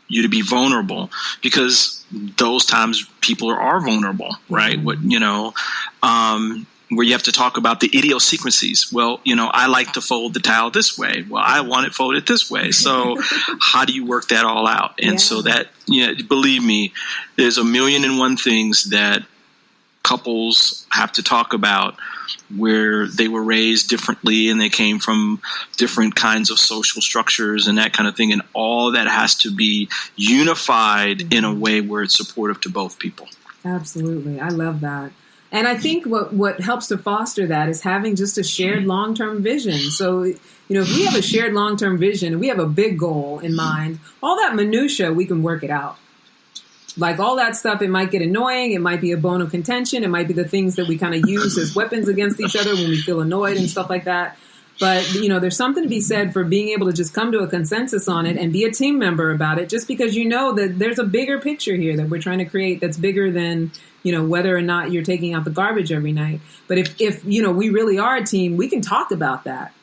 you to be vulnerable, because those times people are vulnerable, right? Mm-hmm. What, you know, where you have to talk about the idiosyncrasies. Well, you know, I like to fold the towel this way. Well, I want it folded this way. So how do you work that all out? And so that, you know, believe me, there's 1,000,001 things that couples have to talk about, where they were raised differently and they came from different kinds of social structures and that kind of thing. And all that has to be unified in a way where it's supportive to both people. Absolutely. I love that. And I think what helps to foster that is having just a shared long-term vision. So, you know, if we have a shared long-term vision and we have a big goal in mind, all that minutia, we can work it out. Like all that stuff, it might get annoying. It might be a bone of contention. It might be the things that we kind of use as weapons against each other when we feel annoyed and stuff like that. But, you know, there's something to be said for being able to just come to a consensus on it and be a team member about it, just because you know that there's a bigger picture here that we're trying to create that's bigger than, you know, whether or not you're taking out the garbage every night. But if you know, we really are a team, we can talk about that.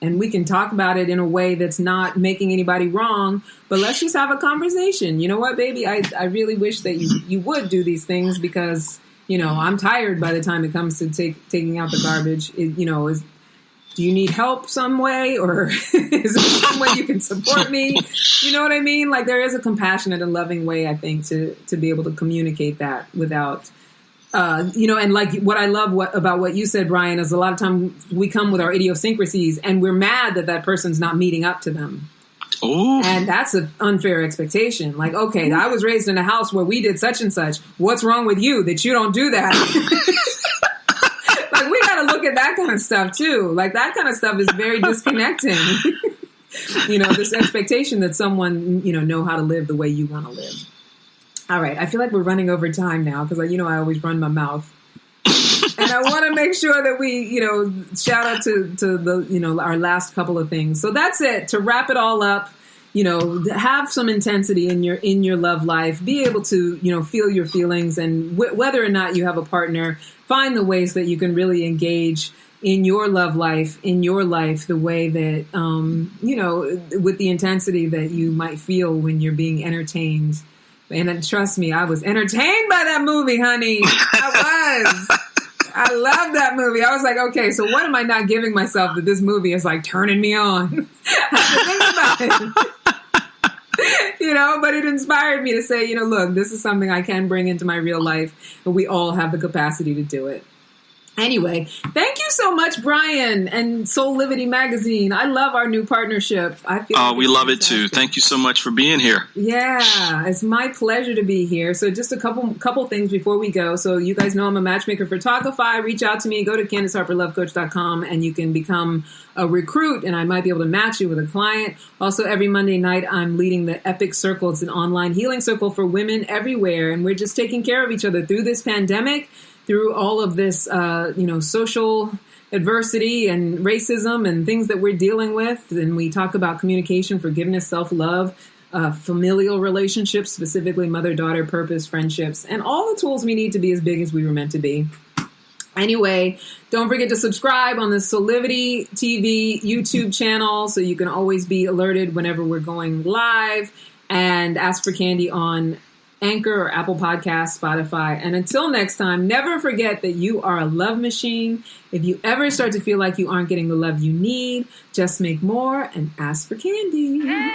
And we can talk about it in a way that's not making anybody wrong, but let's just have a conversation. You know what, baby? I really wish that you would do these things, because, you know, I'm tired by the time it comes to taking out the garbage. You know, do you need help some way, or is there some way you can support me? You know what I mean? Like, there is a compassionate and loving way, I think, to be able to communicate that without, you know, and like what I love about what you said, Brian, is a lot of times we come with our idiosyncrasies and we're mad that person's not meeting up to them. Oh. And that's an unfair expectation. Like, okay, I was raised in a house where we did such and such. What's wrong with you that you don't do that? Like, we got to look at that kind of stuff too. Like, that kind of stuff is very disconnecting. You know, this expectation that someone, you know how to live the way you want to live. All right. I feel like we're running over time now, because, you know, I always run my mouth. And I want to make sure that we, you know, shout out to the, you know, our last couple of things. So that's it. To wrap it all up, you know, have some intensity in your love life. Be able to, you know, feel your feelings, and whether or not you have a partner, find the ways that you can really engage in your love life, in your life, the way that, you know, with the intensity that you might feel when you're being entertained. And trust me, I was entertained by that movie, honey. I was. I love that movie. I was like, okay, so what am I not giving myself that this movie is like turning me on? I have to think about it. You know, but it inspired me to say, you know, look, this is something I can bring into my real life, but we all have the capacity to do it. Anyway, thank you so much, Brian, and Soul Livity Magazine. I love our new partnership. I feel like we love it too. Thank you so much for being here. Yeah, it's my pleasure to be here. So just a couple things before we go. So you guys know I'm a matchmaker for Talkify. Reach out to me. Go to CandiceHarperLoveCoach.com and you can become a recruit, and I might be able to match you with a client. Also, every Monday night, I'm leading the Epic Circle. It's an online healing circle for women everywhere, and we're just taking care of each other through this pandemic, through all of this, you know, social adversity and racism and things that we're dealing with. And we talk about communication, forgiveness, self-love, familial relationships, specifically mother-daughter, purpose, friendships, and all the tools we need to be as big as we were meant to be. Anyway, don't forget to subscribe on the Solivity TV YouTube channel so you can always be alerted whenever we're going live. And Ask for Candy on Anchor or Apple Podcasts, Spotify. And until next time, never forget that you are a love machine. If you ever start to feel like you aren't getting the love you need, just make more and ask for candy.